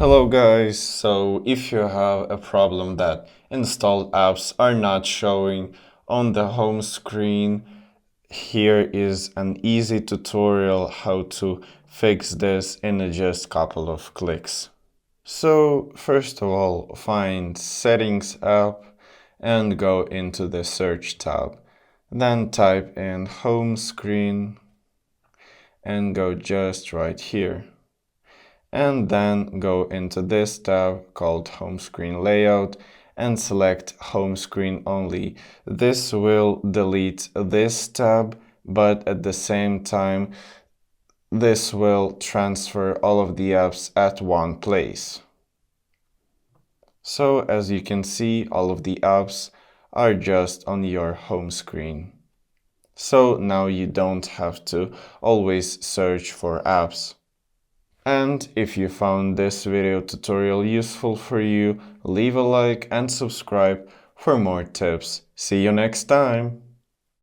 Hello guys, so if you have a problem that installed apps are not showing on the home screen, here is an easy tutorial how to fix this in just couple of clicks. So first of all, find Settings app and go into the search tab. Then type in home screen and go just right here. And then go into this tab called Home Screen Layout and select Home Screen Only. This will delete this tab, but at the same time, this will transfer all of the apps at one place. So as you can see, all of the apps are just on your home screen. So now you don't have to always search for apps. And if you found this video tutorial useful for you, leave a like and subscribe for more tips. See you next time!